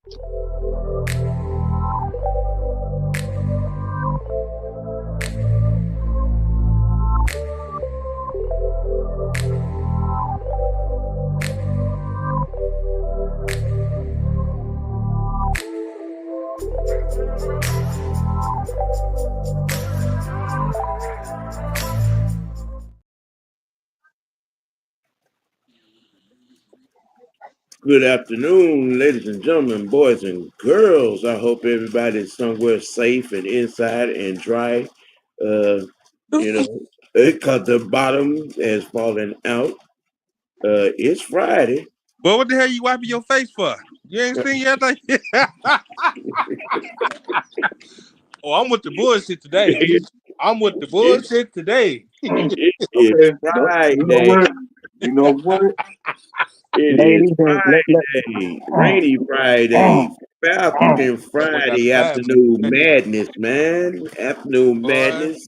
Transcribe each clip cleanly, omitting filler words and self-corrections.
Good afternoon, ladies and gentlemen, boys and girls. I hope everybody's somewhere safe and inside and dry. Uh, you know, because the bottom has fallen out. It's Friday. Well, what the hell you wiping your face for? You ain't seen anything? Oh, I'm with the bullshit today. I'm with the It's bullshit today. it is Okay, you know Friday. what? You know what? It is Ladies and Friday. Rainy Friday. Falcon That boy got Friday the vibes afternoon today. madness, man. Afternoon Boy, madness.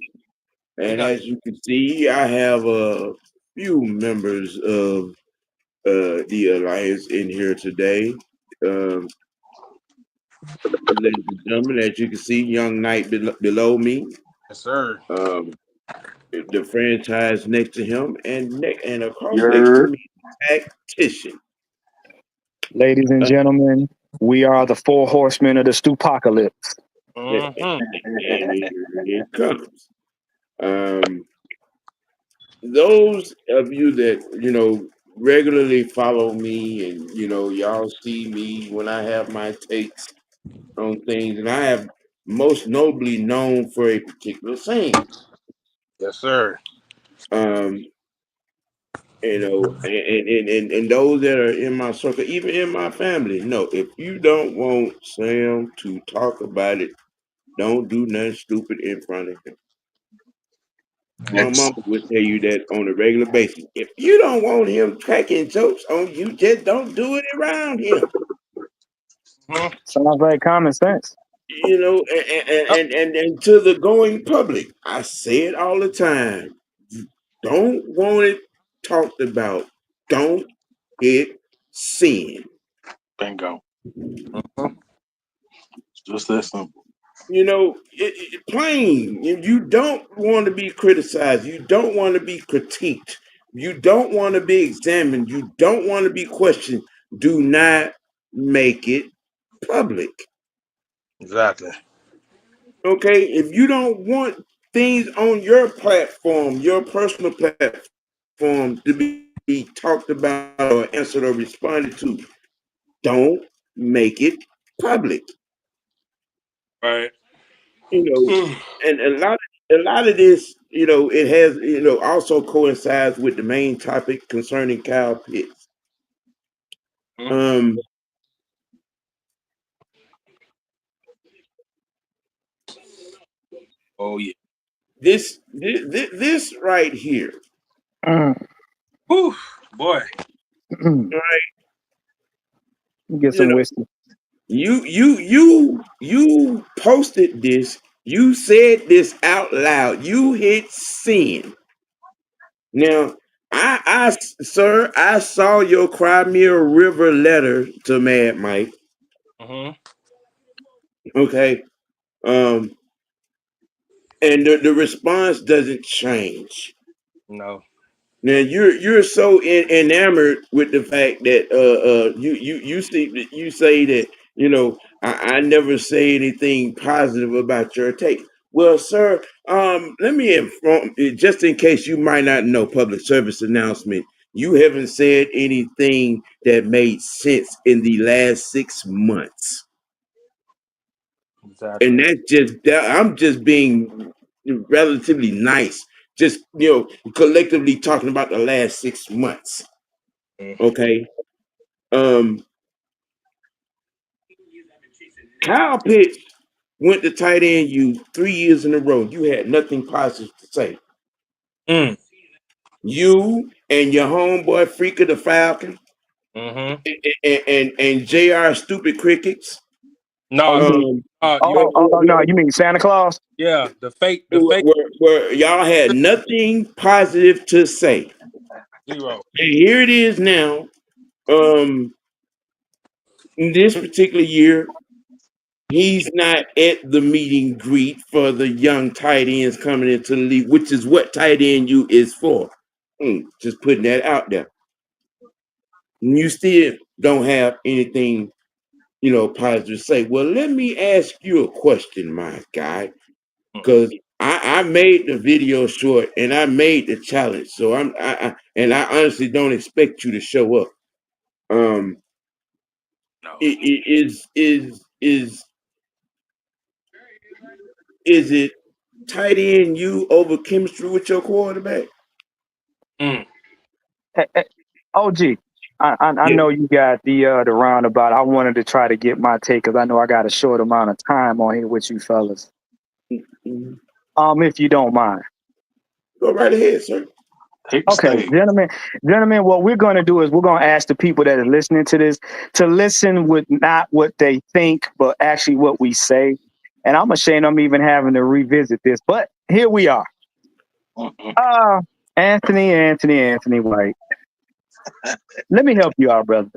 he And got as you can see, I have a few members of the alliance in here today. Um, Ladies and gentlemen, as you can see, Young Knight below me, yes, sir. um, the franchise next to him, and across next to You're me, Tactician. ladies and Uh, gentlemen, we are the four horsemen of the stupocalypse. and Mm-hmm. here it comes. Um, those of you that regularly follow me, and y'all see me when I have my takes on things, and I have most nobly known for a particular saying. Yes, sir. Um, and those that are in my circle, even in my family, no, if you don't want Sam to talk about it, don't do nothing stupid in front of him. My next. mama would tell you that on a regular basis. If you don't want him cracking jokes on you, just don't do it around him. Mm-hmm. Sounds like common sense. Yep. And to the going public, I say it all the time. Don't want it talked about. Don't hit sin. Bingo. Mhm. It's just that simple. Plain. You don't want to be criticized. You don't want to be critiqued. You don't want to be examined. You don't want to be questioned. Do not make it public. Exactly. Okay? If you don't want things on your platform, your personal platform, to be talked about or answered or responded to, don't make it public. Right. you know, Mm-hmm. and a lot of this, it has, also coincides with the main topic concerning Kyle Pitts. Um, Oh yeah. this right here, Mm. Whew, boy. right? Get You some know, whiskey. you posted this. You said this out loud. You hit send. Now, sir, I saw your Crimea River letter to Mad Mike. Mm-hmm. Okay. Um, and the response doesn't change. No. Now you're so enamored with the fact that you say that I never say anything positive about your take. Well, sir, let me inform, just in case you might not know, public service announcement. You haven't said anything that made sense in the last 6 months, and Exactly. I'm just being relatively nice, just collectively talking about the last 6 months. Mm. Okay. um Kyle Pitts went to tight end you 3 years in a row. You had nothing positive to say. Mm. You and your homeboy Freak of the Falcon, Mm-hmm. and JR Stupid Crickets, No, Oh, um you oh, mean, oh, no, you mean Santa Claus? yeah, the fake where y'all had nothing positive to say. zero. And here it is now. Um In this particular year, he's not at the meet and greet for the young tight ends coming into the league, which is what tight end you is for. Just putting that out there. And you still don't have anything, positive to say. Well, let me ask you a question, my guy, because I made the video short and I made the challenge. So I honestly don't expect you to show up. No. Is it tight end you over chemistry with your quarterback? OG, I know you got the roundabout. I wanted to try to get my take because I know I got a short amount of time on here with you fellas. If you don't mind. Go right ahead, sir. Okay, gentlemen, what we're going to do is we're going to ask the people that are listening to this to listen with not what they think, but actually what we say. And I'm ashamed I'm even having to revisit this, but here we are. Anthony White. Let me help you out, brother.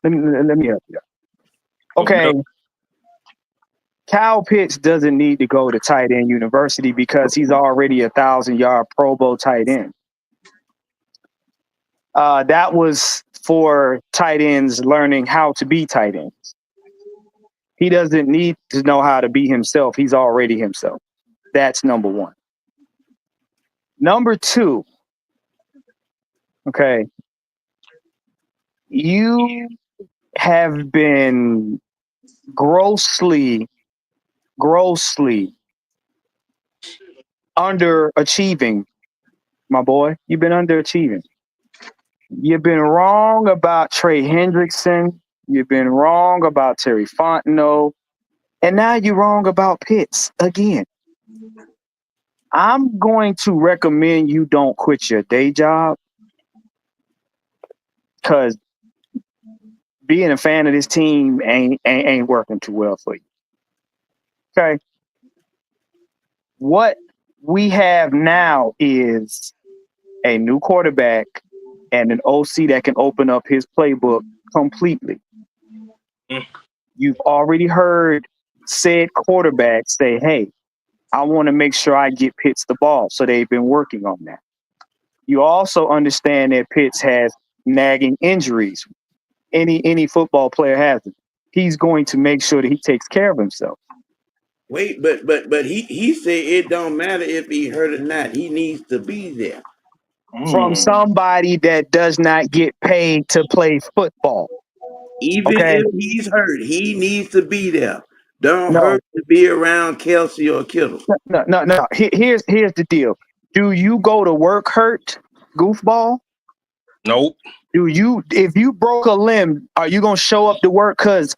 Let me help you out. Okay. Kyle Pitts doesn't need to go to tight end university because he's already 1,000-yard Pro Bowl tight end. That was for tight ends learning how to be tight ends. He doesn't need to know how to be himself. He's already himself. That's number one. Number two, okay, you have been grossly underachieving, my boy. You've been underachieving. You've been wrong about Trey Hendrickson. You've been wrong about Terry Fontenot. And now you're wrong about Pitts again. I'm going to recommend you don't quit your day job because being a fan of this team ain't working too well for you. Okay. What we have now is a new quarterback and an OC that can open up his playbook completely. You've already heard said quarterback say, hey, I want to make sure I get Pitts the ball. So they've been working on that. You also understand that Pitts has nagging injuries. Any football player has them. He's going to make sure that he takes care of himself. Wait, but he said it don't matter if he hurt or not. He needs to be there. From somebody that does not get paid to play football. Even if he's hurt, he needs to be there. Don't hurt to be around Kelsey or Kittle. No. Here's the deal. Do you go to work hurt, goofball? Nope. If you broke a limb, are you gonna show up to work cause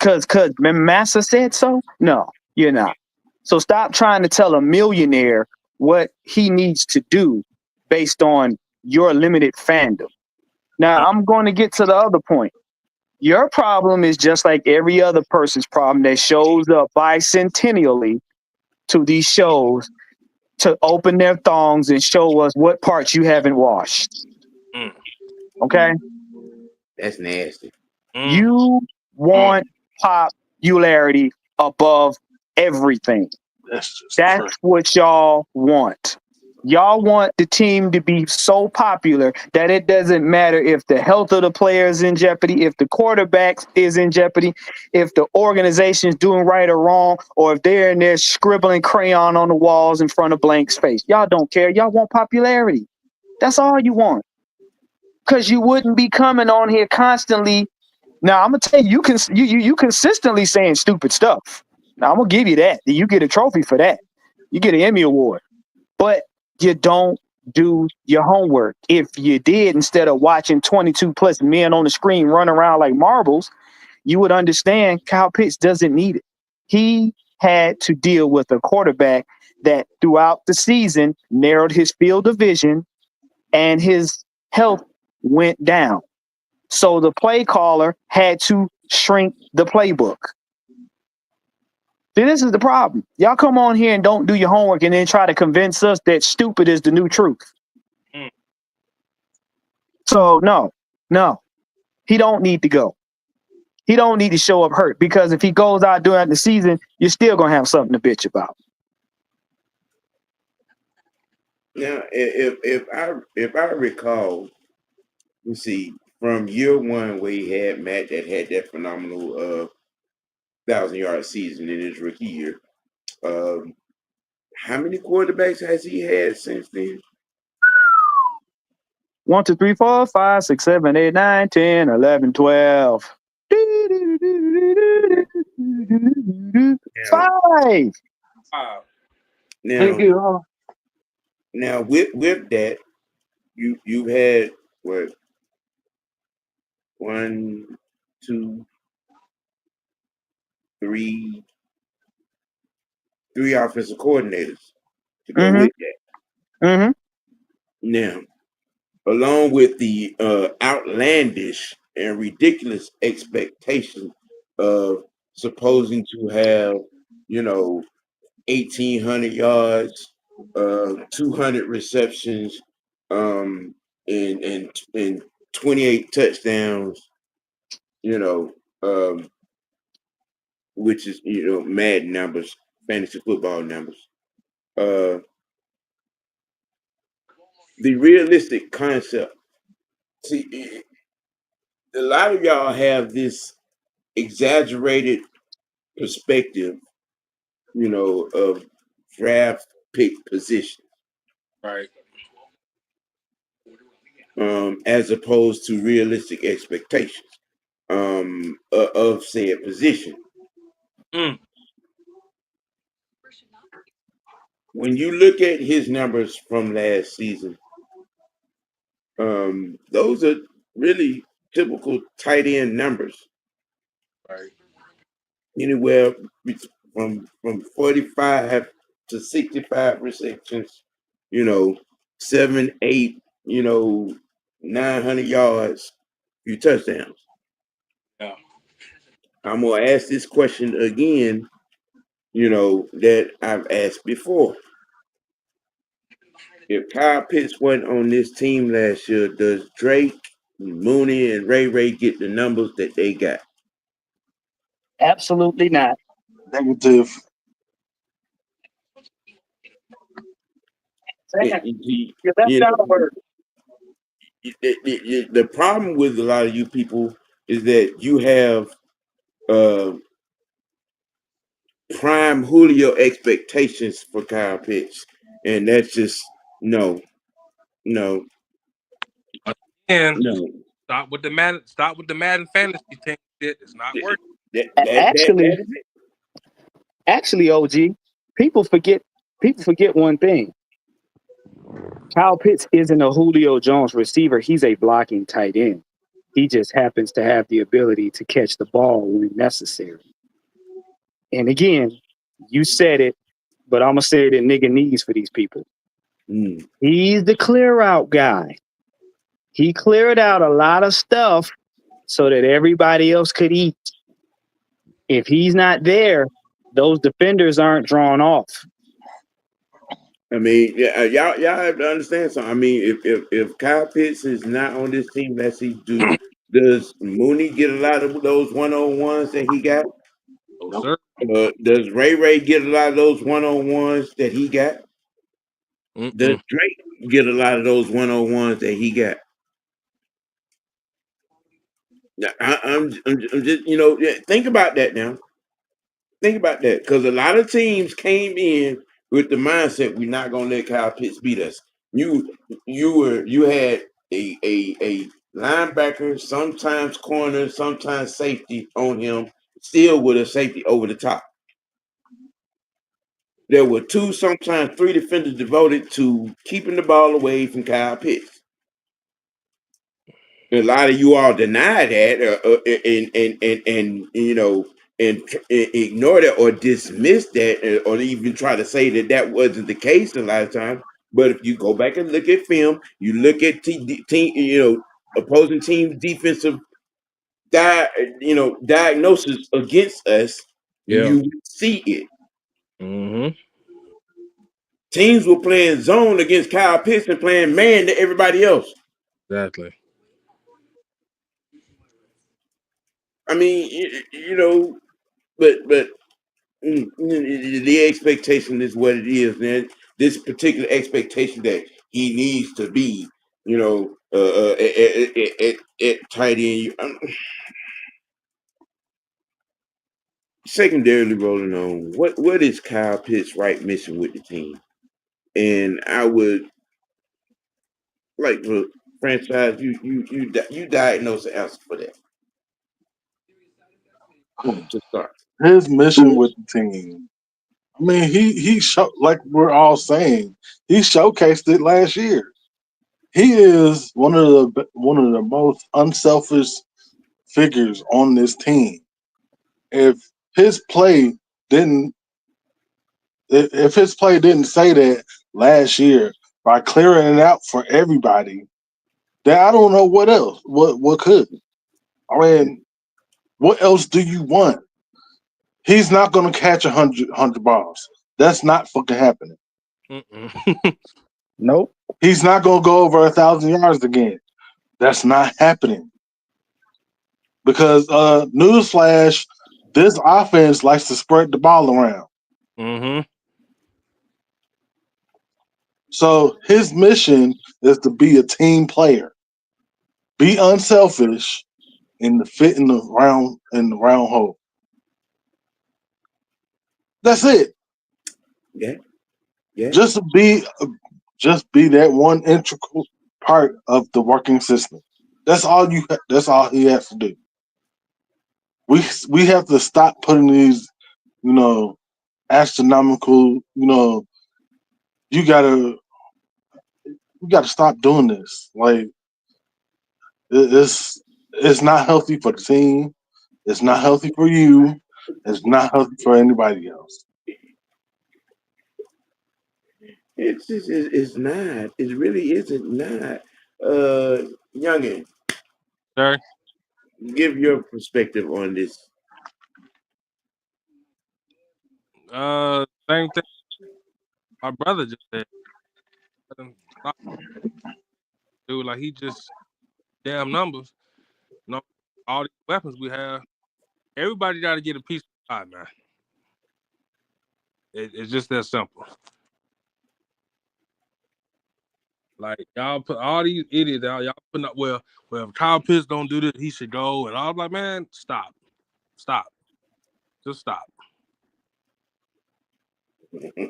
Massa said so? No, you're not. So stop trying to tell a millionaire what he needs to do based on your limited fandom. Now I'm going to get to the other point. Your problem is just like every other person's problem that shows up bicentennially to these shows to open their thongs and show us what parts you haven't washed. Okay? That's nasty. You want popularity above everything. That's what y'all want. Y'all want the team to be so popular that it doesn't matter if the health of the player is in jeopardy, if the quarterback is in jeopardy, if the organization is doing right or wrong, or if they're in there scribbling crayon on the walls in front of blank space. Y'all don't care. Y'all want popularity. That's all you want. Because you wouldn't be coming on here constantly. Now, I'm going to tell you, you consistently saying stupid stuff. Now, I'm going to give you that. You get a trophy for that. You get an Emmy Award. But you don't do your homework. If you did, instead of watching 22 plus men on the screen run around like marbles, you would understand Kyle Pitts doesn't need it. He had to deal with a quarterback that throughout the season narrowed his field of vision and his health went down. So the play caller had to shrink the playbook. See, this is the problem. Y'all come on here and don't do your homework and then try to convince us that stupid is the new truth. So no, he don't need to go. He don't need to show up hurt because if he goes out during the season, you're still gonna have something to bitch about. Now, if I recall, you see, from year one where he had Matt that had that phenomenal 1,000-yard season in his rookie year. How many quarterbacks has he had since then? 1, 2, 3, 4, 5, 6, 7, 8, 9, 10, 11, 12. Five. Now with that, you had what 1, 2, 3 offensive coordinators to go with that. Mm-hmm. Now, along with the outlandish and ridiculous expectation of supposing to have, 1,800 yards, 200 receptions, and 28 touchdowns, which is mad numbers, fantasy football numbers. The realistic concept. See, a lot of y'all have this exaggerated perspective, of draft pick position, Right. as opposed to realistic expectations of said position. Mm. When you look at his numbers from last season, those are really typical tight end numbers. Right. Anywhere from 45 to 65 receptions, 7, 8, 900 yards, few touchdowns. Yeah. I'm gonna ask this question again, that I've asked before. If Kyle Pitts wasn't on this team last year, does Drake, Mooney, and Ray get the numbers that they got? Absolutely not. Negative. The problem with a lot of you people is that you have prime Julio expectations for Kyle Pitts, and that's just no. And stop with the Madden fantasy team shit. It's not working. Actually, OG, people forget one thing. Kyle Pitts isn't a Julio Jones receiver. He's a blocking tight end. He just happens to have the ability to catch the ball when necessary. And again, you said it, but I'm going to say it in nigga knees for these people. He's the clear out guy. He cleared out a lot of stuff so that everybody else could eat. If he's not there, those defenders aren't drawn off. I mean, y'all have to understand something. I mean, if Kyle Pitts is not on this team, let's see, does Mooney get a lot of those 1-on-1s that he got? No, sir. Does Ray get a lot of those 1-on-1s that he got? Does Drake get a lot of those 1-on-1s that he got? I'm just, think about that now. Think about that, because a lot of teams came in with the mindset we're not gonna let Kyle Pitts beat us. You had a linebacker, sometimes corner, sometimes safety on him, still with a safety over the top. There were 2, sometimes 3 defenders devoted to keeping the ball away from Kyle Pitts. A lot of you all deny that, and ignore that or dismiss that, or even try to say that wasn't the case a lot of times. But if you go back and look at film, you look at opposing teams' defensive diagnosis against us, you see it. Mm-hmm. Teams were playing zone against Kyle Pitts and playing man to everybody else. Exactly. I mean, but the expectation is what it is, man. This particular expectation that he needs to be, at tight end. Secondarily, rolling on, what is Kyle Pitts' right mission with the team? And I would like for franchise you diagnose the answer for that. To start. His mission with the team. I mean, he like we're all saying, he showcased it last year. He is one of the most unselfish figures on this team. If his play didn't if his play didn't say that last year by clearing it out for everybody, then I don't know what else. What could? I mean, what else do you want? He's not going to catch 100 balls. That's not fucking happening. Nope. He's not going to go over 1,000 yards again. That's not happening. Because newsflash, this offense likes to spread the ball around. Mm-hmm. So his mission is to be a team player, be unselfish, and to fit in the round hole. That's it. Yeah. Just be that one integral part of the working system. That's all he has to do. We have to stop putting these, astronomical, we gotta stop doing this. Like it's not healthy for the team. It's not healthy for you. It's not healthy for anybody else. It's not. It really isn't not. Youngin, Sir? give your perspective on this. Same thing my brother just said. Dude, like he just damn numbers. All these weapons we have. Everybody got to get a piece of the pie, man. It's just that simple. Like y'all put all these idiots out, y'all putting up. Well, if Kyle Pitts don't do this, he should go. And I was like, man, stop, just stop. Because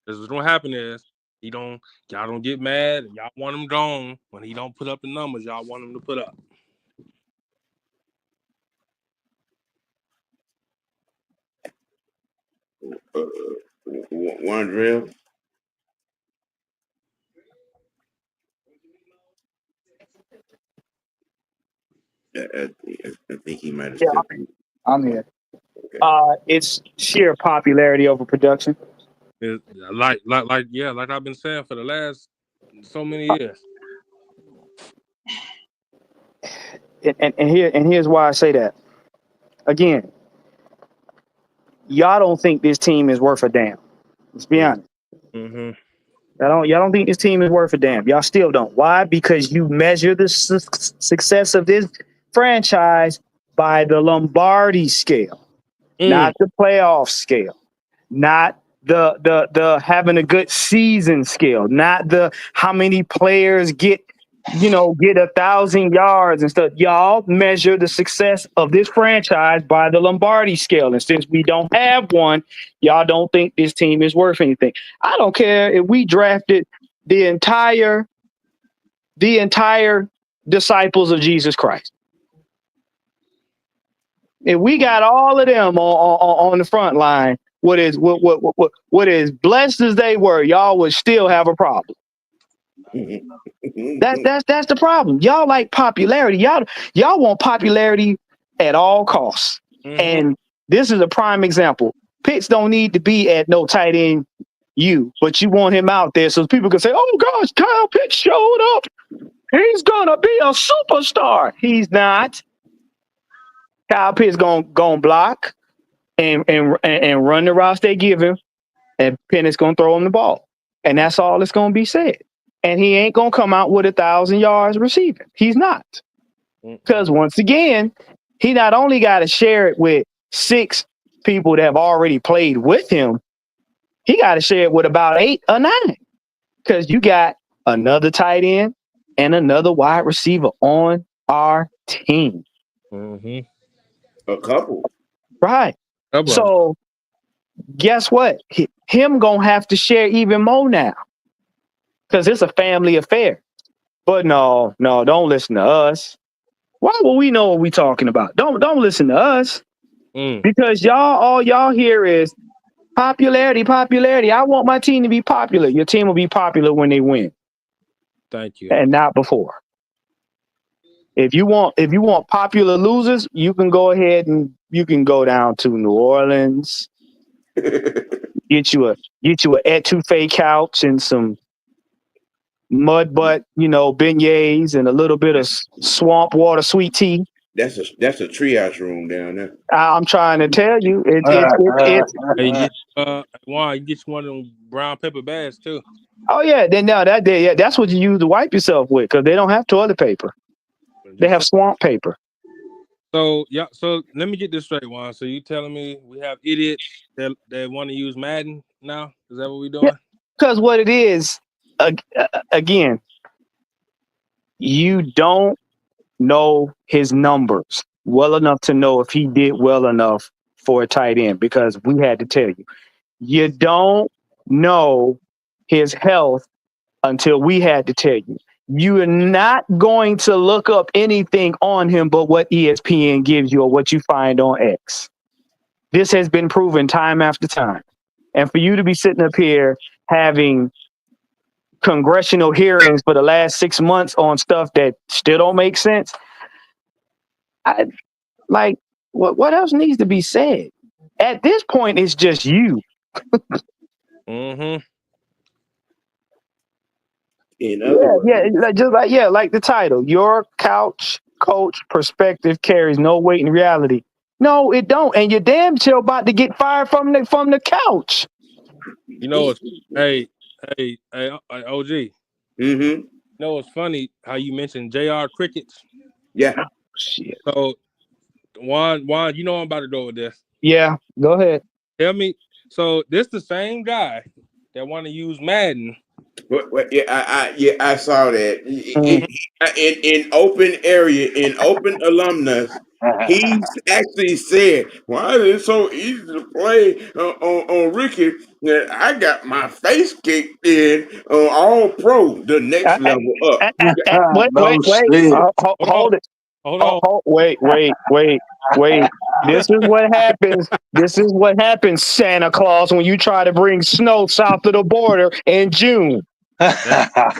what's gonna happen is y'all don't get mad and y'all want him gone when he don't put up the numbers y'all want him to put up. Wandrell? I think he might have stepped in. I'm here. It's sheer popularity over production. Like I've been saying for the last so many years. And here's why I say that. Again, y'all don't think this team is worth a damn. Let's be honest. Mm-hmm. Y'all don't think this team is worth a damn. Y'all still don't. Why? Because you measure the success of this franchise by the Lombardi scale, not the playoff scale, not the having a good season scale, not the how many players get 1,000 yards and stuff. Y'all measure the success of this franchise by the Lombardi scale. And since we don't have one, y'all don't think this team is worth anything. I don't care if we drafted the entire disciples of Jesus Christ. If we got all of them on the front line, what is blessed as they were, y'all would still have a problem. That's the problem. Y'all like popularity. Y'all want popularity at all costs. Mm-hmm. And this is a prime example. Pitts don't need to be at no tight end but you want him out there so people can say, "Oh gosh, Kyle Pitts showed up. He's gonna be a superstar." He's not. Kyle Pitts gonna block and run the routes they give him, and Pennett's gonna throw him the ball, and that's all that's gonna be said. And he ain't gonna come out with 1,000 yards receiving. He's not. Because once again, he not only got to share it with 6 people that have already played with him, he got to share it with about 8 or 9. Because you got another tight end and another wide receiver on our team. A couple. Right. So guess what? Him gonna have to share even more now. Because it's a family affair. But no, don't listen to us. Why would we know what we talking about? Don't listen to us. Because all y'all hear is popularity. I want my team to be popular. Your team will be popular when they win. Thank you. And not before. If you want popular losers, you can go ahead and you can go down to New Orleans, get you a etouffee couch and some mud butt, beignets and a little bit of swamp water sweet tea. That's a triage room down there. I'm trying to tell you, it's Hey, Juan, you get you one of them brown pepper bags too. Oh yeah, that's what you use to wipe yourself with because they don't have toilet paper. They have swamp paper. So so let me get this straight, Juan. So you telling me we have idiots that want to use Madden now? Is that what we're doing? Because what it is, again, you don't know his numbers well enough to know if he did well enough for a tight end because we had to tell you. You don't know his health until we had to tell you. You are not going to look up anything on him but what ESPN gives you or what you find on X. This has been proven time after time. And for you to be sitting up here having congressional hearings for the last 6 months on stuff that still don't make sense, what else needs to be said? At this point, it's just you. Like the title, your couch coach perspective carries no weight in reality. No, it don't, and you're damn sure about to get fired from the couch. Hey, OG. You know it's funny how you mentioned J.R. Crickets. Yeah. Oh, shit. So Juan, you know I'm about to go with this. Yeah, go ahead. Tell me. So this the same guy that want to use Madden. I saw that. In open area, in open alumnus, he actually said, "Why is it so easy to play on Ricky? That I got my face kicked in on All Pro, the next level up." Hold it. Hold on. Wait. This is what happens. This is what happens, Santa Claus, when you try to bring snow south of the border in June. I'm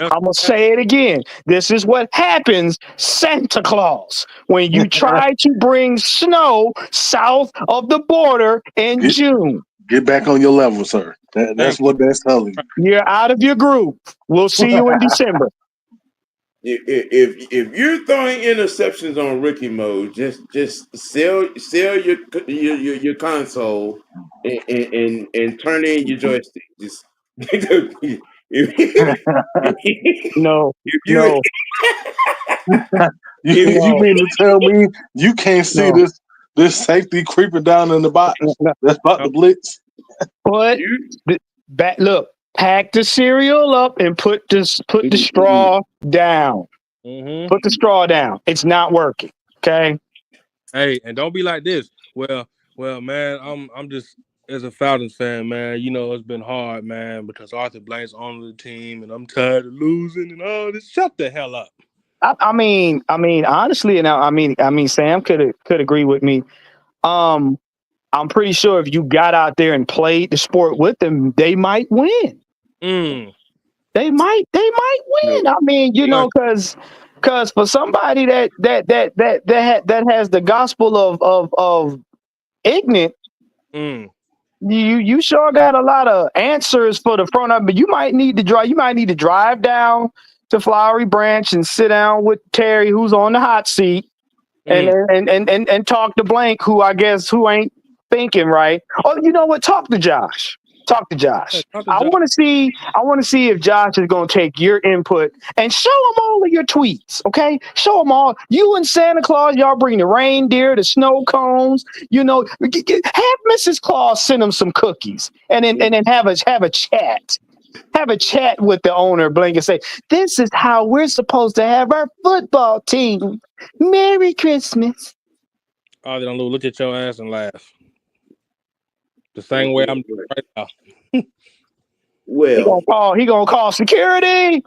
going to say it again. This is what happens, Santa Claus, when you try to bring snow south of the border in June. Get back on your level, sir. That's what that's telling you. You're out of your group. We'll see you in December. If you're throwing interceptions on rookie mode, just sell your console and turn in your joystick. Just No. You mean to tell me you can't see this safety creeping down in the box that's about to blitz? Pack the cereal up and put the straw down. Put the straw down. It's not working. Okay. Hey, and don't be like this. Well, man, I'm just as a Falcons fan, man. You know it's been hard, man, because Arthur Blank's on the team, and I'm tired of losing and all this. Shut the hell up. I mean, honestly, and I mean, Sam could agree with me. I'm pretty sure if you got out there and played the sport with them, they might win. They might win. I mean, because for somebody that has the gospel of ignorant, you sure got a lot of answers for the front of it. But you might need to drive down to Flowery Branch and sit down with Terry, who's on the hot seat, and talk to Blank, who ain't thinking right. Oh, you know what? Talk to Josh. Talk to Josh. Yeah, talk to I Josh. want to see if Josh is going to take your input and show him all of your tweets. Okay, show him all. You and Santa Claus, y'all bring the reindeer, the snow cones. You know, have Mrs. Claus send him some cookies, and then have a chat. Have a chat with the owner, Blink, and say, "This is how we're supposed to have our football team. Merry Christmas." All they don't do, look at your ass and laugh. The same way I'm doing right now. He Well, gonna call security.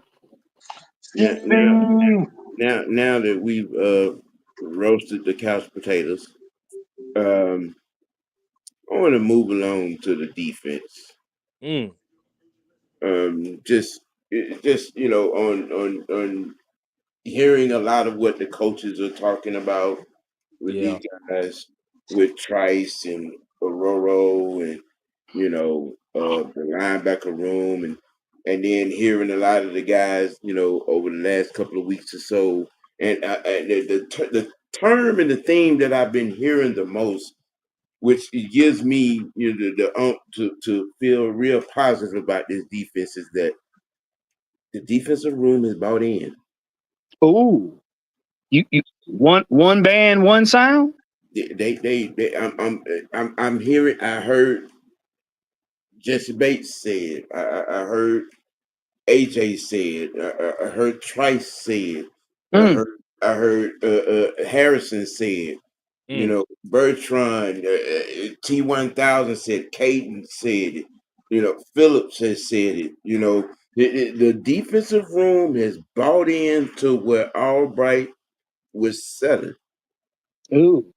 now that we've roasted the couch potatoes, I want to move along to the defense. Just on hearing a lot of what the coaches are talking about with these guys, with Trice and Ororo and the linebacker room, and then hearing a lot of the guys over the last couple of weeks or so, and the term and the theme that I've been hearing the most, which it gives me to feel real positive about this defense, is that the defensive room is bought in. Ooh, you one band, one sound. I'm hearing. I heard Jesse Bates said. I heard AJ said. I heard Trice said. I heard Harrison said. Bertrand, T1000 said. Caden said it. Phillips has said it. The defensive room has bought into where Albright was selling. Ooh.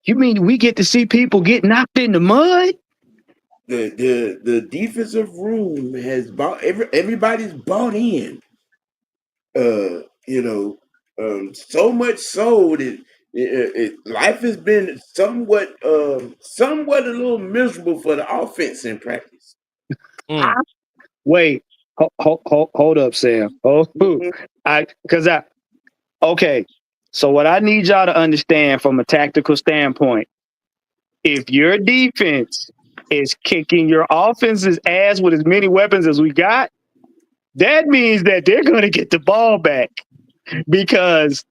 You mean we get to see people get knocked in the mud? The defensive room has bought everybody's bought in. So much so that life has been somewhat a little miserable for the offense in practice. Wait, hold up, Sam. Okay. So what I need y'all to understand from a tactical standpoint, if your defense is kicking your offense's ass with as many weapons as we got, that means that they're going to get the ball back. Because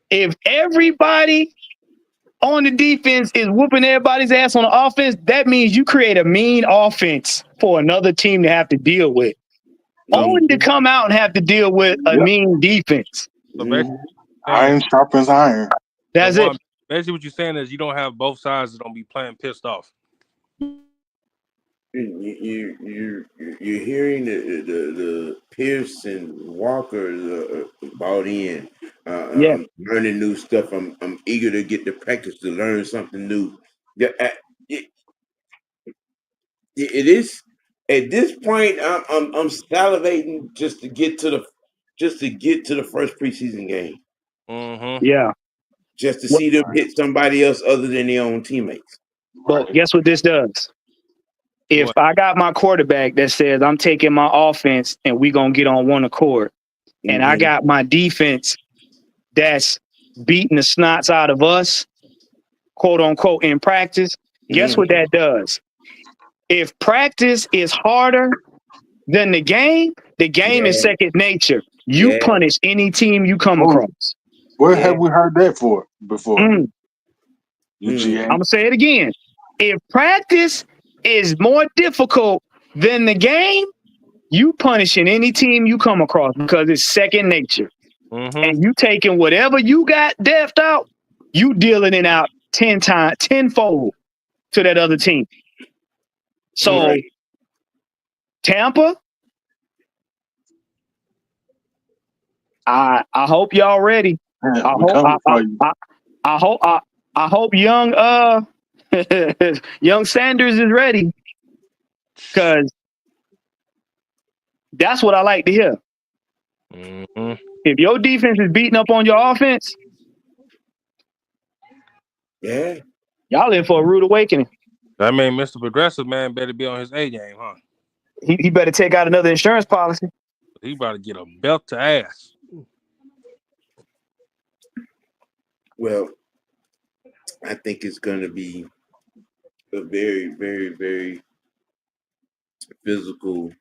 if everybody on the defense is whooping everybody's ass on the offense, that means you create a mean offense for another team to have to deal with. Only to come out and have to deal with a mean defense. Iron sharpens iron. That's it. Basically, what you're saying is you don't have both sides that don't be playing pissed off. You're hearing the Pierce and Walker bought in. I'm learning new stuff. I'm eager to get to practice to learn something new. It is at this point. I'm salivating just to get to the first preseason game. Yeah. Just to see them hit somebody else other than their own teammates. But guess what this does? If I got my quarterback that says I'm taking my offense and we gonna get on one accord, and I got my defense that's beating the snots out of us, quote unquote, in practice, guess what that does? If practice is harder than the game is second nature. You punish any team you come across. Where have we heard that before? I'm gonna say it again. If practice is more difficult than the game, you punishing any team you come across because it's second nature. And you taking whatever you got depth out, you dealing it out tenfold to that other team. So Tampa, I hope y'all ready. I hope young young Sanders is ready, because that's what I like to hear. If your defense is beating up on your offense, y'all in for a rude awakening. I mean, Mr. Progressive Man better be on his A game, huh? He better take out another insurance policy. He about to get a belt to ass. Well, I think it's going to be a very, very, very physical,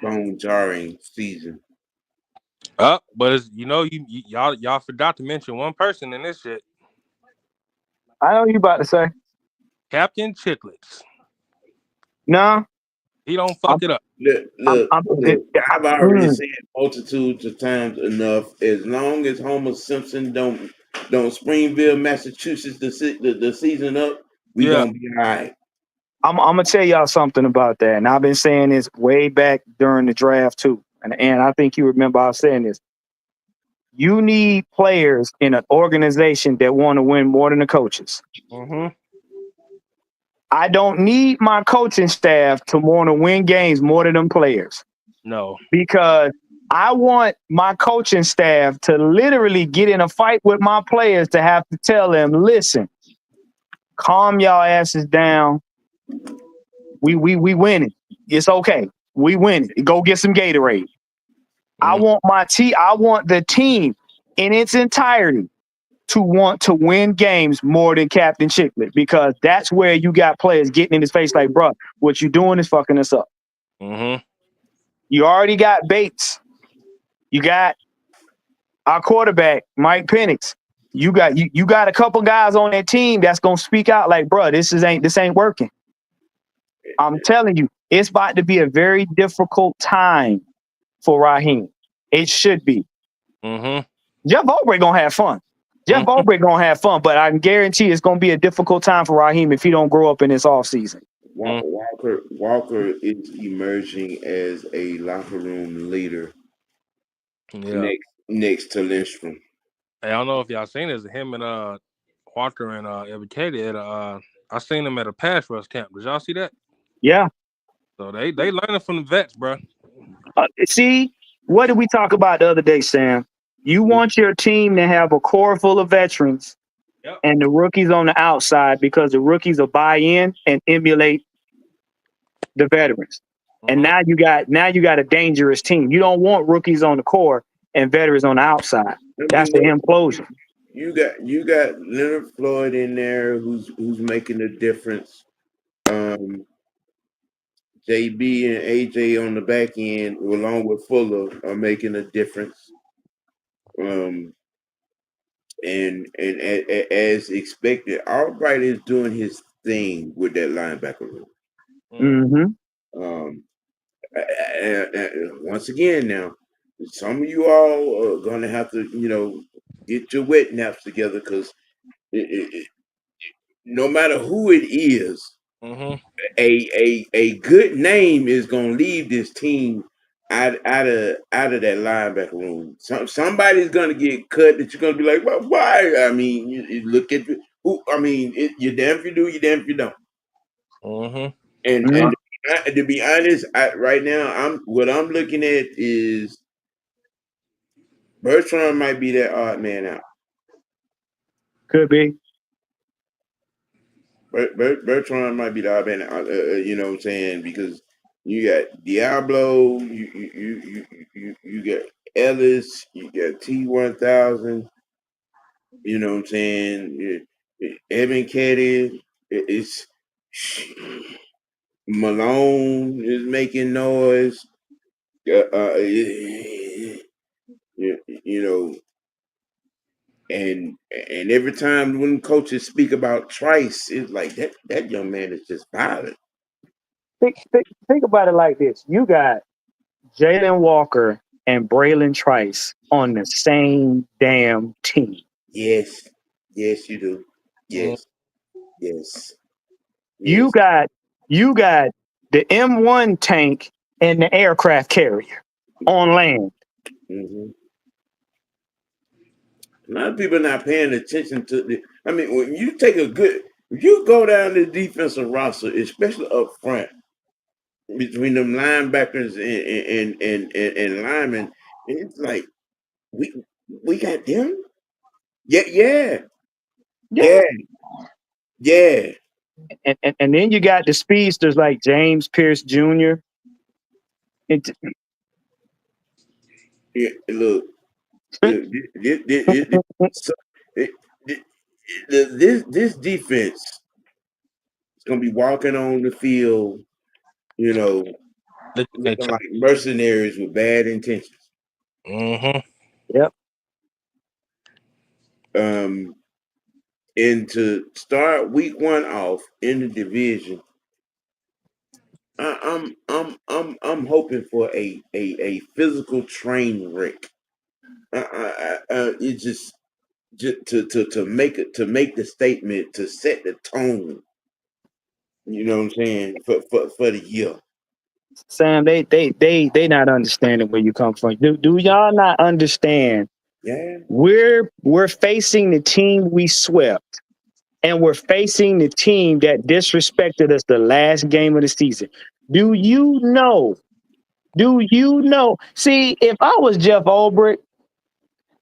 bone jarring season. But it's, y'all forgot to mention one person in this shit. I know you about to say. Captain Chicklets. No, He don't fuck it up. Look, I've already mm, said multitudes of times enough. As long as Homer Simpson don't Springfield, Massachusetts the season up, we Yeah. gonna be all right. I'm gonna tell y'all something about that, and I've been saying this way back during the draft too, and I think you remember I was saying this. You need players in an organization that want to win more than the coaches. Mm-hmm. I don't need my coaching staff to want to win games more than them players. No. Because I want my coaching staff to literally get in a fight with my players to have to tell them, listen, calm y'all asses down. We winning. It's okay. We winning. Go get some Gatorade. I want the team in its entirety to want to win games more than Captain Chiclet, because that's where you got players getting in his face like, bro, what you doing is fucking us up. Mm-hmm. You already got Bates. You got our quarterback, Mike Penix. You got a couple guys on that team that's gonna speak out like, bro, this ain't working. I'm telling you, it's about to be a very difficult time for Raheem. It should be. Mm-hmm. Jeff Ulbrich gonna have fun. Jeff Ulbrich gonna have fun, but I can guarantee it's gonna be a difficult time for Raheem if he don't grow up in this offseason. Walker is emerging as a locker room leader. Yeah. Next to Lindstrom. Hey, I don't know if y'all seen this. Him and Walker and Evan Katie at I seen them at a pass rush camp. Did y'all see that? Yeah. So they learning from the vets, bro. See, what did we talk about the other day, Sam? You want your team to have a core full of veterans, yep, and the rookies on the outside, because the rookies will buy in and emulate the veterans. Mm-hmm. And now you got a dangerous team. You don't want rookies on the core and veterans on the outside. That's the implosion. You got Leonard Floyd in there who's making a difference. JB and AJ on the back end, along with Fuller, are making a difference. And as expected, Albright is doing his thing with that linebacker room. Mm-hmm. Once again, now some of you all are gonna have to, get your wet naps together, because no matter who it is, mm-hmm, a good name is gonna leave this team out of that linebacker room. Somebody's gonna get cut that you're gonna be like, well, why? I mean, you look at who. I mean, you're damn if you do, you're damn if you don't. mm-hmm. And to be honest, right now, what I'm looking at is Bertrand might be that odd man out. Could be. Bertrand might be the odd man out. You know what I'm saying? Because you got Diablo, you got Ellis, you got T1000. You know what I'm saying? Evan Keddy, it's Malone is making noise. You know, and every time when coaches speak about Trice, it's like that young man is just violent. Think about it like this: you got Jalen Walker and Braylon Trice on the same damn team. Yes, you do. Yes. You got the M1 tank and the aircraft carrier on land. Mm-hmm. A lot of people are not paying attention to I mean, when you if you go down the defensive roster, especially up front, between them linebackers and linemen, it's like we got them. Yeah. And then you got the speedsters like James Pierce Jr. Look, this defense It's gonna be walking on the field, you know, looking like mercenaries with bad intentions. Mm-hmm. Yep. And to start week 1 off in the division, I'm hoping for a physical train wreck. It just to make the statement, to set the tone. You know what I'm saying, for the year. Sam, they not understanding where you come from. Do y'all not understand? Yeah. We're facing the team we swept, and we're facing the team that disrespected us the last game of the season. Do you know? Do you know? See, if I was Jeff Ulbrich,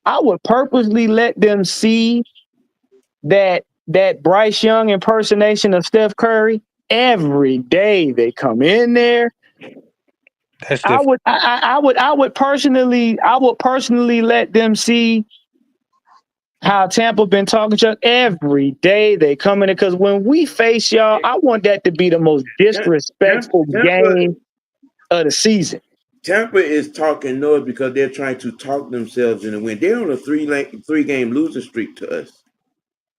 I would purposely let them see that Bryce Young impersonation of Steph Curry every day they come in there. That's different. I would personally let them see how Tampa been talking to us every day they come in, because when we face y'all, I want that to be the most disrespectful game of the season. Tampa is talking noise because they're trying to talk themselves into win. They're on a three game losing streak to us.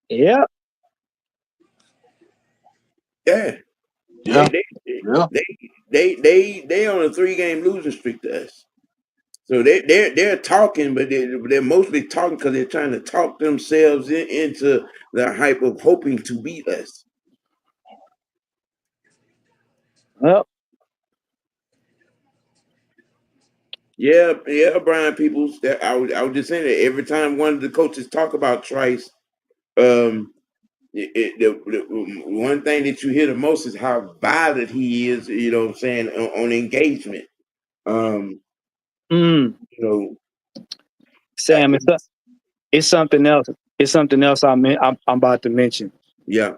Yeah. Yeah. Yeah. They on a 3-game losing streak to us. So they're talking, but they're mostly talking because they're trying to talk themselves into the hype of hoping to beat us. Well, yeah, Brian Peoples. I was just saying that every time one of the coaches talk about Trice, the one thing that you hear the most is how violent he is. You know what I'm saying, on engagement. You know, Sam, it's something else. It's something else I'm about to mention. Yeah.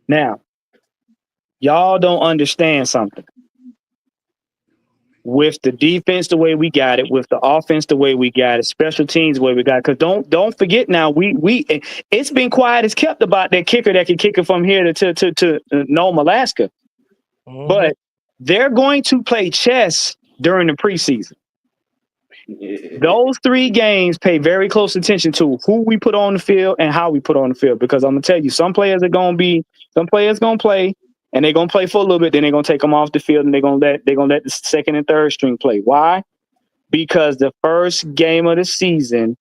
Now, y'all don't understand something. With the defense the way we got it, with the offense the way we got it, special teams the way we got it. Because don't forget now, we it's been quiet as kept about that kicker that can kick it from here to Nome, Alaska. Mm-hmm. But they're going to play chess during the preseason. Those 3 games pay very close attention to who we put on the field and how we put on the field. Because I'm gonna tell you, some players gonna play, and they're gonna play for a little bit, then they're gonna take them off the field, and they're gonna let the second and third string play. Why? Because the first game of the season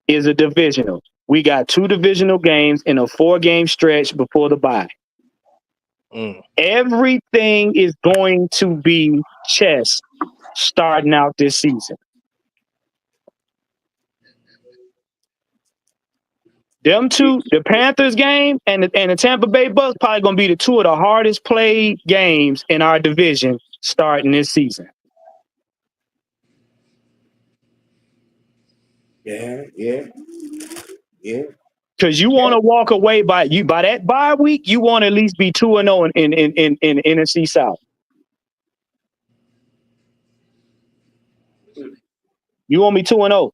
is a divisional. We got 2 divisional games in a 4-game stretch before the bye. Everything is going to be chess starting out this season. Them 2, the Panthers game and the Tampa Bay Bucks, probably going to be the 2 of the hardest played games in our division starting this season. Yeah. Because you want to walk away by that bye week, you want to at least be 2-0 in NFC South. You want me 2-0.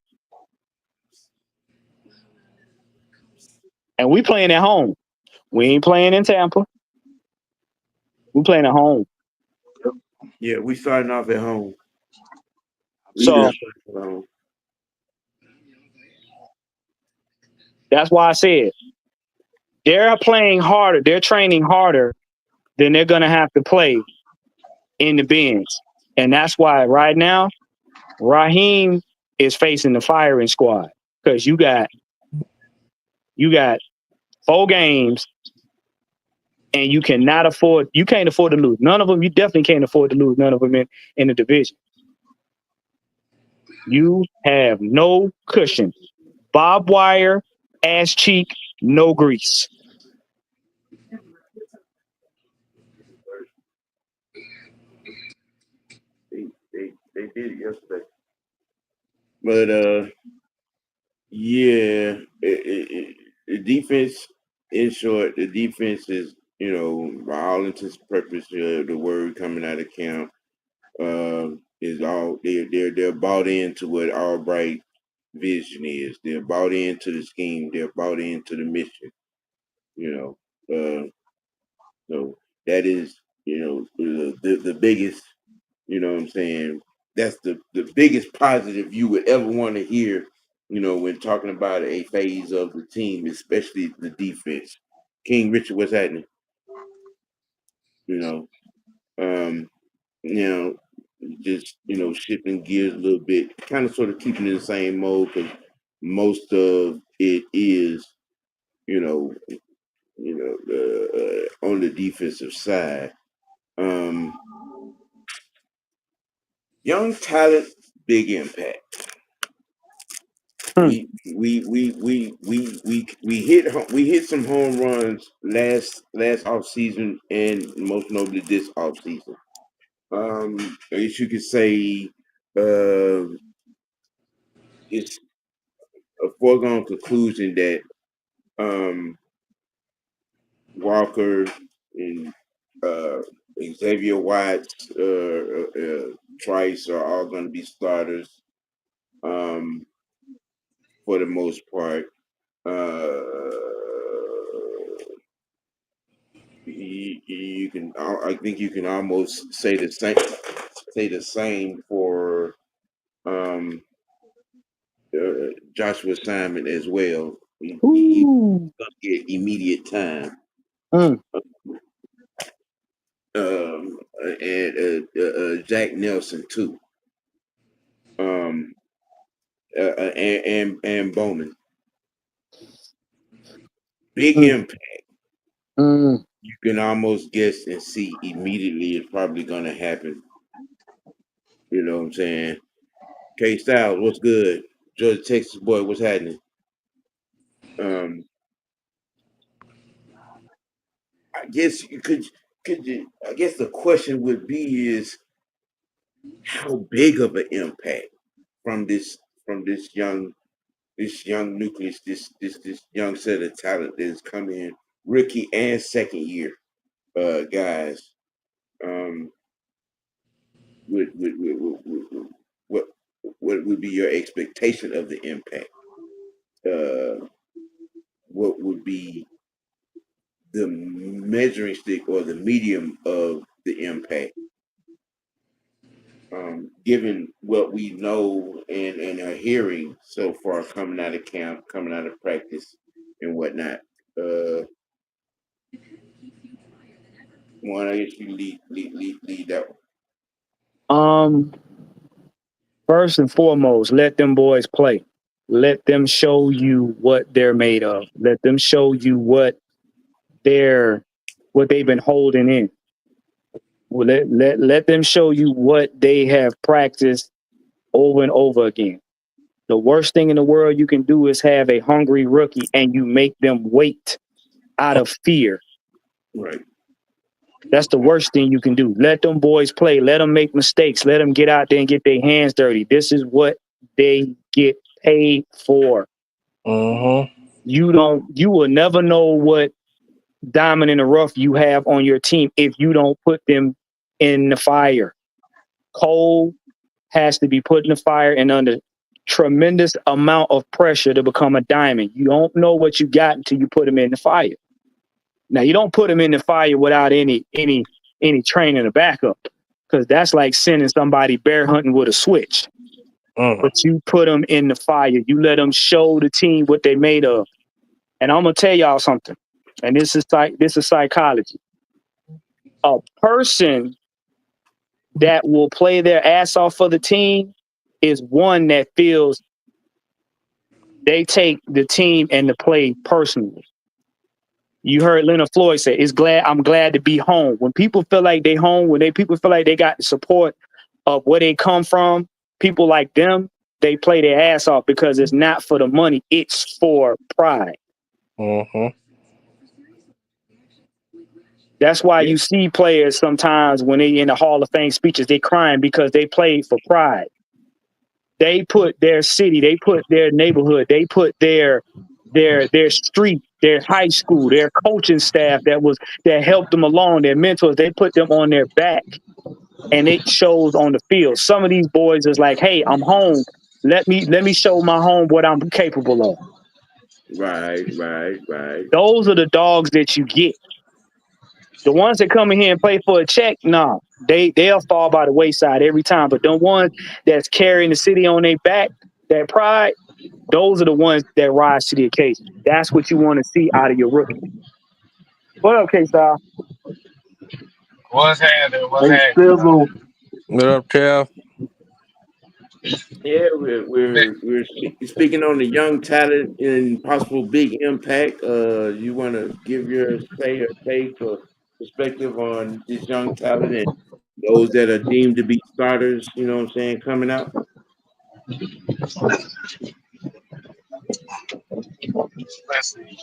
And we playing at home. We ain't playing in Tampa. We playing at home. Yeah, we starting off at home. So that's why I said they're playing harder. They're training harder than they're going to have to play in the bins. And that's why right now, Raheem is facing the firing squad, because you got 4 games and you can't afford to lose. None of them, you definitely can't afford to lose none of them in the division. You have no cushion. Barbed wire, ass cheek, no grease. They did it yesterday. But yeah, the defense, in short, the defense is, by all intents and purposes, the word coming out of camp, is all they're bought into what Albright vision is. They're bought into the scheme. They're bought into the mission. You know, so that is, the biggest. You know what I'm saying? That's the biggest positive you would ever want to hear. When talking about a phase of the team, especially the defense. King Richard, what's happening? You know, um, now just shifting gears a little bit, kind of sort of keeping in the same mode because most of it is, you know, on the defensive side. Um, Young talent, big impact. We hit some home runs last off season and most notably this off season. I guess you could say it's a foregone conclusion that Walker and Xavier Watts, Trice are all going to be starters for the most part. You can, I think you can almost say the same for Joshua Simon as well. He's gonna get immediate time. And Jack Nelson too. And Bowman. Big impact. You can almost guess and see immediately it's probably gonna happen. You know what I'm saying? K Styles, what's good? Georgia, Texas boy, what's happening? I guess you could you, I guess the question would be is how big of an impact from this young nucleus, this young set of talent that is coming in, rookie and second year guys. What would be your expectation of the impact? What would be the measuring stick or the medium of the impact? Given what we know and are hearing so far coming out of camp, coming out of practice, and whatnot. One, I guess you lead that one. First and foremost, let them boys play. Let them show you what they're made of. Let them show you what they've been holding in. Let them show you what they have practiced over and over again. The worst thing in the world you can do is have a hungry rookie and you make them wait out of fear. Right. That's the worst thing you can do. Let them boys play. Let them make mistakes. Let them get out there and get their hands dirty. This is what they get paid for. You will never know what diamond in the rough you have on your team if you don't put them in the fire. Cole has to be put in the fire and under tremendous amount of pressure to become a diamond. You don't know what you got until you put him in the fire. Now you don't put him in the fire without any training or backup, because that's like sending somebody bear hunting with a switch. But you put them in the fire. You let them show the team what they made of. And I'm gonna tell y'all something. And this is psychology. A person that will play their ass off for the team is one that feels they take the team and the play personally. You heard Leonard Floyd say, I'm glad to be home. When people feel like they home, people feel like they got the support of where they come from, people like them, they play their ass off because it's not for the money, it's for pride. That's why you see players sometimes when they in the Hall of Fame speeches, they crying because they played for pride. They put their city, they put their neighborhood, they put their street, their high school, their coaching staff that helped them along, their mentors, they put them on their back. And it shows on the field. Some of these boys is like, hey, I'm home. Let me show my home what I'm capable of. Right. Those are the dogs that you get. The ones that come in here and play for a check, nah, they'll fall by the wayside every time. But the ones that's carrying the city on their back, that pride, those are the ones that rise to the occasion. That's what you want to see out of your rookie. What up, K-Style? What's happening? Hey, Sizzle. What up, Cal? Yeah, we're speaking on the young talent and possible big impact. You want to give your say or take or perspective on this young talent and those that are deemed to be starters? You know what I'm saying? Coming out. Let's see.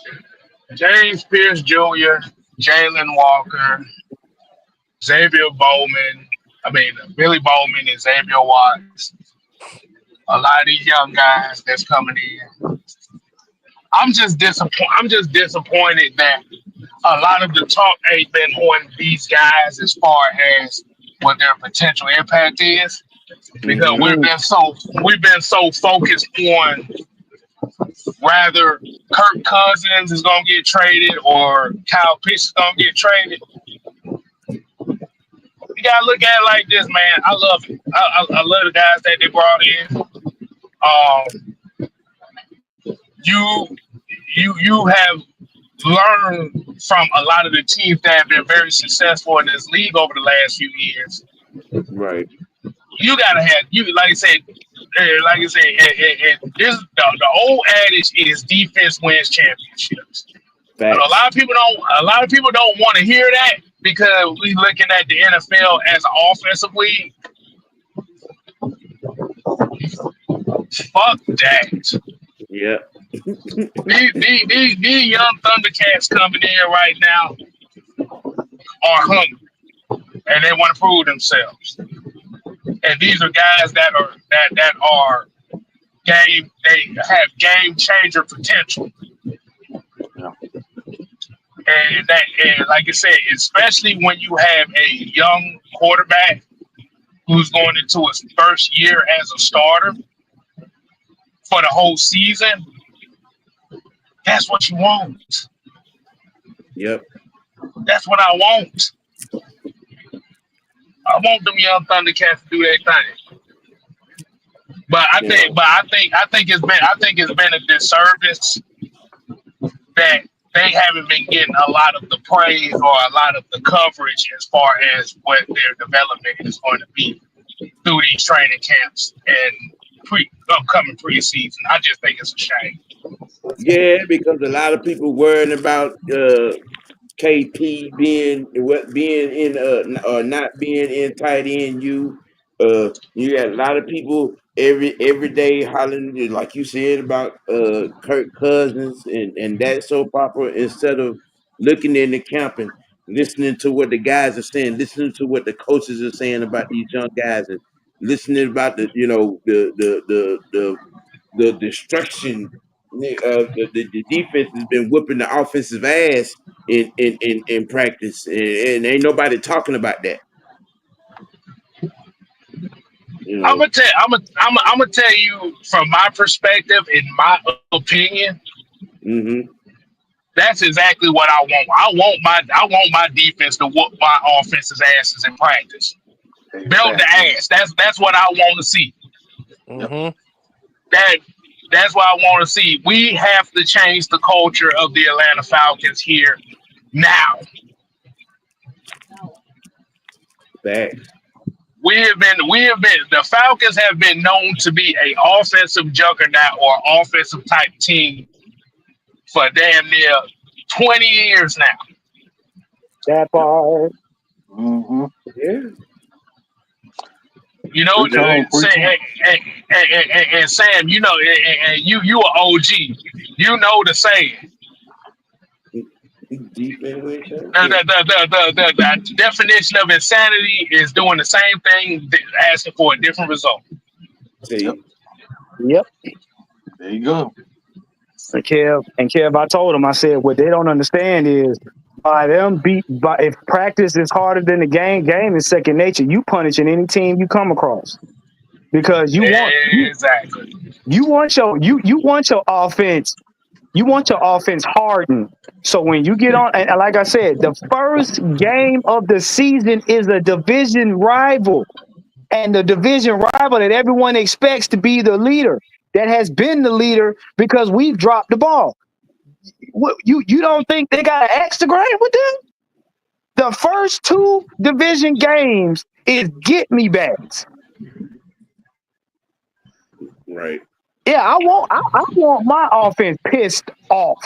James Pierce Jr., Jalen Walker, Xavier Bowman. Billy Bowman and Xavier Watts. A lot of these young guys that's coming in. I'm just disappointed that a lot of the talk ain't been on these guys as far as what their potential impact is, because we've been so focused on rather Kirk Cousins is gonna get traded or Kyle Pitts is gonna get traded. You gotta look at it like this, man. I love it. I love the guys that they brought in. You have learned from a lot of the teams that have been very successful in this league over the last few years. Right. You gotta have like I said, this the old adage is defense wins championships. But a lot of people don't want to hear that because we looking at the NFL as an offensive league. Fuck that. Yeah. These young Thundercats coming in right now are hungry and they want to prove themselves. And these are guys that are game. They have game changer potential. And like I said, especially when you have a young quarterback who's going into his first year as a starter for the whole season, that's what you want. Yep. That's what I want. I want them young Thundercats to do their thing. But I think it's been a disservice that they haven't been getting a lot of the praise or a lot of the coverage as far as what their development is going to be through these training camps and upcoming preseason. I just think it's a shame. Yeah, because a lot of people worrying about KP being in or not being in tight end. You got a lot of people every day hollering, like you said, about Kirk Cousins and that soap opera instead of looking in the camp and listening to what the guys are saying, listening to what the coaches are saying about these young guys, and listening about the destruction. The defense has been whipping the offensive ass in practice, and ain't nobody talking about that. You know? I'm gonna tell you from my perspective, in my opinion. Mm-hmm. That's exactly what I want. I want my defense to whoop my offensive asses in practice. Exactly. Belt the ass. That's what I want to see. Mm-hmm. That's what I want to see. We have to change the culture of the Atlanta Falcons here now. Facts. The Falcons have been known to be an offensive juggernaut or offensive type team for damn near 20 years now. That part. Mm-hmm. Yeah. You know, and Sam, you know, and you an OG. You know the saying. The definition of insanity is doing the same thing, asking for a different result. See? Yep. There you go. And Kev, I told him, I said, what they don't understand is if practice is harder than the game is second nature. You punishing any team you come across. Because you want your offense You want your offense hardened. So when you get on, and like I said, the first game of the season is a division rival. And the division rival that everyone expects to be the leader, that has been the leader because we've dropped the ball. You don't think they got an axe to grind with them? The first two division games is get me backs. Right. Yeah, I want my offense pissed off.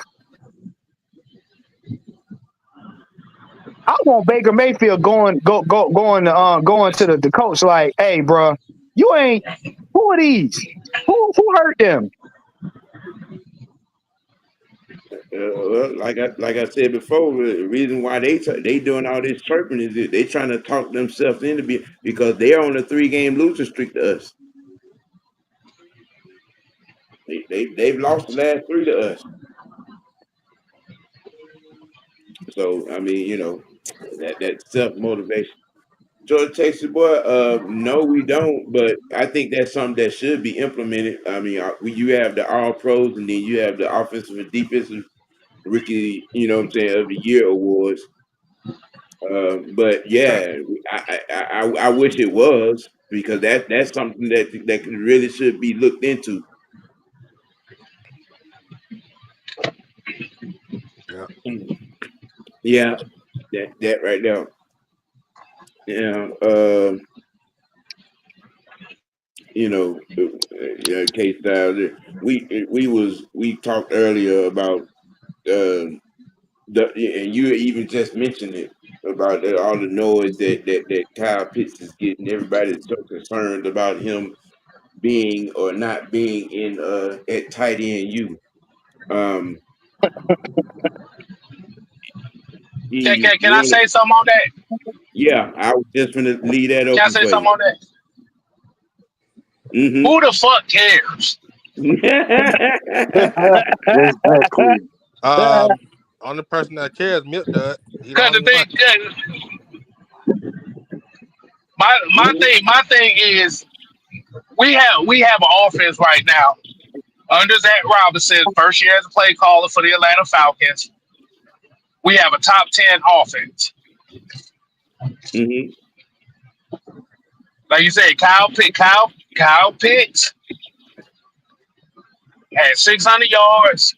I want Baker Mayfield going to the coach like, hey, bro, you ain't. Who are these? Who hurt them? Well, like I said before, the reason why they doing all this chirping is that they trying to talk themselves into because they're on a 3-game losing streak to us. They've lost the last 3 to us. So I mean, that self motivation. Georgia Texas boy, no, we don't. But I think that's something that should be implemented. I mean, you have the All Pros, and then you have the offensive and defensive rookie, of the year awards. But yeah, I wish it was, because that's something that really should be looked into. Yeah, that right there. Yeah, K-Style. We talked earlier about and you even just mentioned it about all the noise that Kyle Pitts is getting. Everybody's so concerned about him being or not being in at tight end U. Can I say something on that? Yeah, I was just gonna leave that open. Can I say something on that? Mm-hmm. Who the fuck cares? Exactly. Only person that cares, Milk Dud. Because the thing, my thing is, we have an offense right now under Zach Robinson, first year as a play caller for the Atlanta Falcons. We have a top 10 offense. Mm-hmm. Like you said, Kyle Pitts had 600 yards,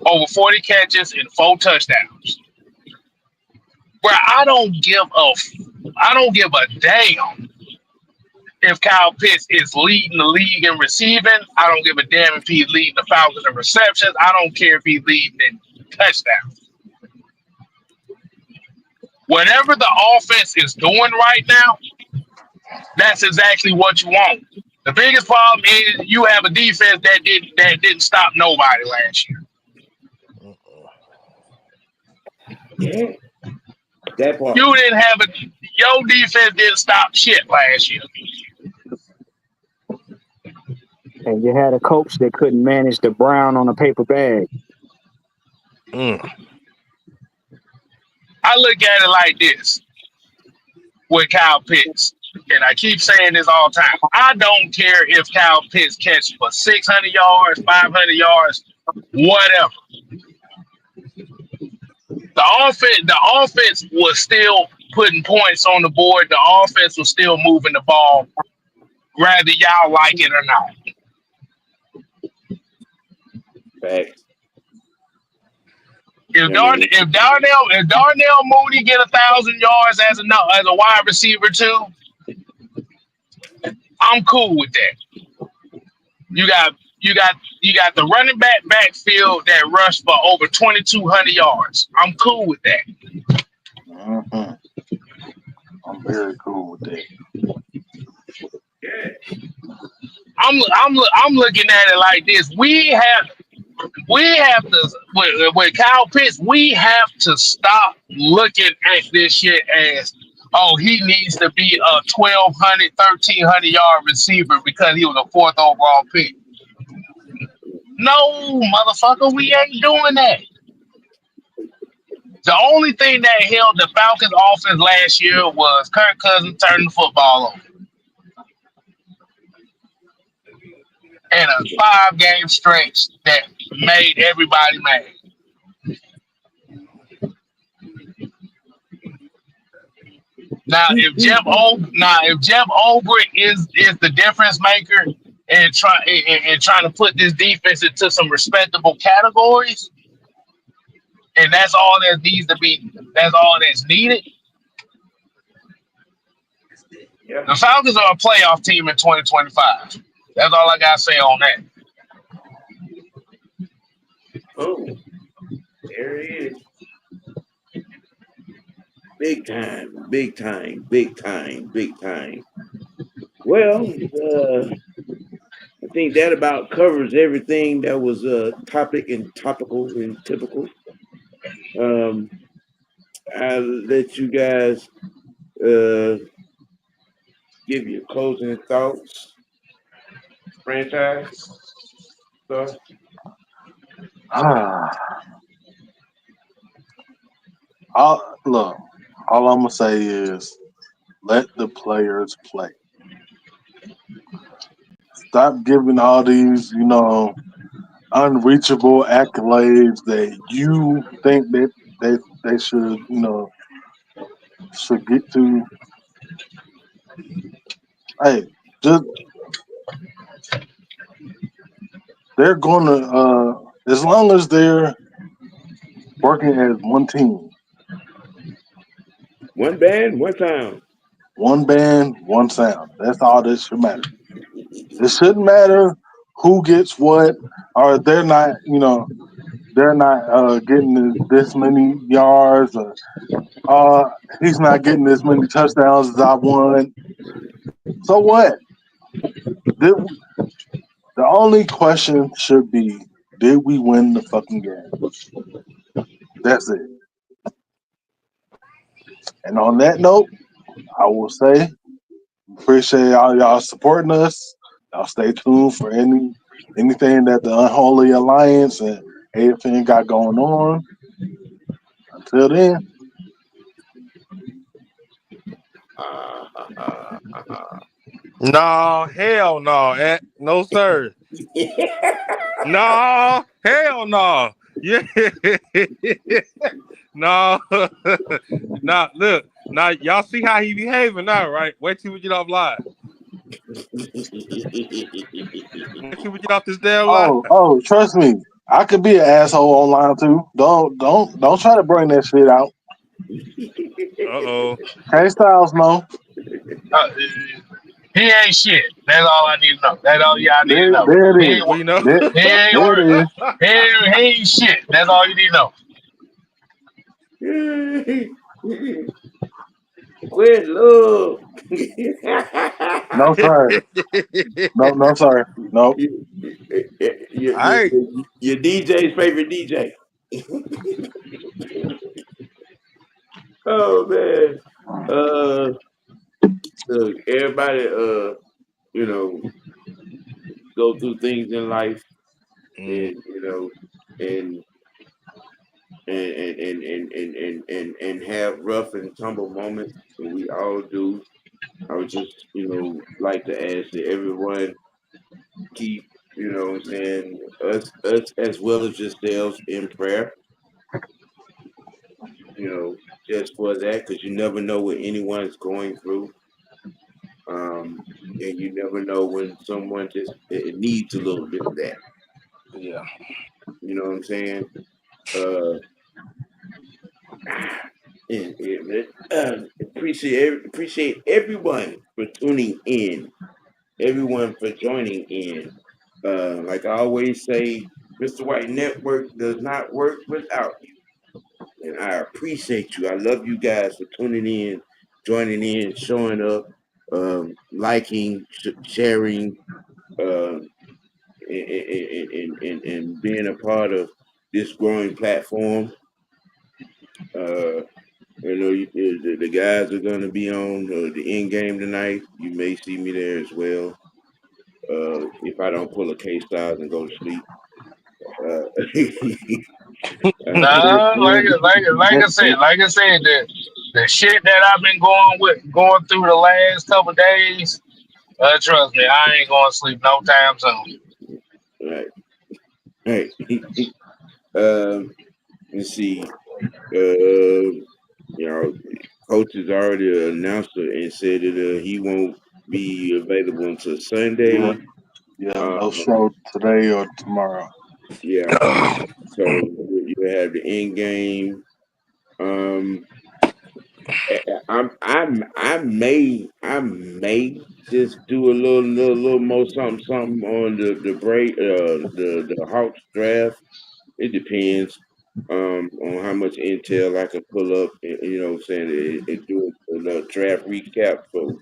over 40 catches, and 4 touchdowns. Where I don't give a damn if Kyle Pitts is leading the league in receiving. I don't give a damn if he's leading the Falcons in receptions. I don't care if he's leading in touchdowns. Whatever the offense is doing right now, that's exactly what you want. The biggest problem is you have a defense that didn't stop nobody last year. Yeah, that part. Your defense didn't stop shit last year. And you had a coach that couldn't manage the brown on a paper bag. I look at it like this with Kyle Pitts, and I keep saying this all the time. I don't care if Kyle Pitts catches for 600 yards, 500 yards, whatever. The offense was still putting points on the board. The offense was still moving the ball, whether y'all like it or not. Facts. If Darnell Mooney get 1,000 yards as a wide receiver too, I'm cool with that. You got the running backfield that rushed for over 2,200 yards. I'm cool with that. Mm-hmm. I'm very cool with that. I'm looking at it like this. We have to with Kyle Pitts, we have to stop looking at this shit as, oh, he needs to be a 1,200, 1,300 yard receiver because he was a 4th overall pick. No, motherfucker, we ain't doing that. The only thing that held the Falcons offense last year was Kirk Cousins turning the football over. and a 5-game stretch that made everybody mad. Now, if Jeff Ulbrich is the difference maker and trying to put this defense into some respectable categories, and that's all that needs to be, that's all that's needed. Yeah. The Falcons are a playoff team in 2025. That's all I gotta say on that. Oh, there it is. Big time, big time, big time, big time. Well, I think that about covers everything that was topic and topical and typical. I'll let you guys give your closing thoughts. Franchise. So, Look, all I'm gonna say is let the players play. Stop giving all these, unreachable accolades that you think that they should, should get to. Hey, just they're gonna as long as they're working as one team, one band, one sound. one band, one sound. That's all that should matter. It shouldn't matter who gets what, or they're not, getting this many yards, or he's not getting as many touchdowns as I want. So what? The only question should be, did we win the fucking game? That's it. And on that note, I will say, appreciate all y'all supporting us. Y'all stay tuned for anything that the Unholy Alliance and AFN got going on. Until then. No, hell no. No, sir. No, hell no. Yeah. No. Nah, look. Now, y'all see how he behaving now, right? Wait till we get off live. Wait till we get off this damn live. Oh, trust me. I could be an asshole online too. Don't try to bring that shit out. Uh-oh. K-Styles, no. He ain't shit. That's all I need to know. That's all y'all need to know. There it is. We know. He ain't shit. That's all you need to know. Quit love. No, sir. No, sir. No. Your DJ's favorite DJ. Oh man. Look, everybody go through things in life and and have rough and tumble moments, and we all do. I would just, like to ask that everyone keep, us as well as yourselves in prayer. Just for that, because you never know what anyone's going through. And you never know when someone just needs a little bit of that. Yeah. You know what I'm saying? And appreciate everyone for tuning in, everyone for joining in. Like I always say, Mr. White Network does not work without you. And I appreciate you. I love you guys for tuning in, joining in, showing up, liking, sharing, and being a part of this growing platform. The guys are going to be on the end game tonight. You may see me there as well. If I don't pull a K-Styles and go to sleep. know. Like I said, the shit that I've been going through the last couple of days. Trust me, I ain't going to sleep no time soon. Hey, let's see. You know, coach has already announced it and said that he won't be available until Yeah, Sunday. no Um, show today or tomorrow. yeah, so you have the end game. Um, I may just do a little more something on the break the Hawks draft. It depends on how much intel I can pull up. You know what I'm saying? It do a draft recap. So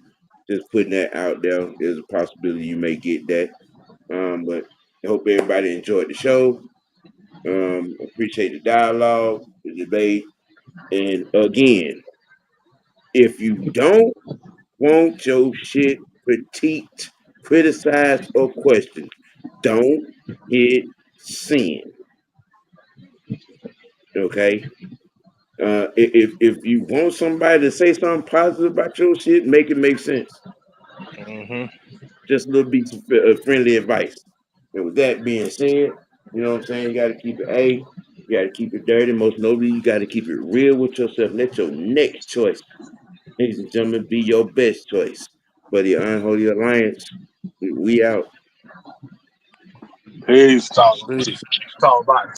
just putting that out there, there's a possibility you may get that. But I hope everybody enjoyed the show. Appreciate the dialogue, the debate, and again, if you don't want your shit critiqued, criticized, or questioned, don't hit send. Okay? If you want somebody to say something positive about your shit, make it make sense. Mm-hmm. Just a little bit of friendly advice. And with that being said, you know what I'm saying? You got to keep it A. You got to keep it dirty. Most notably, you got to keep it real with yourself. Let your next choice, ladies and gentlemen, be your best choice. For the Unholy Alliance, we out. Peace. Peace. It's all about it.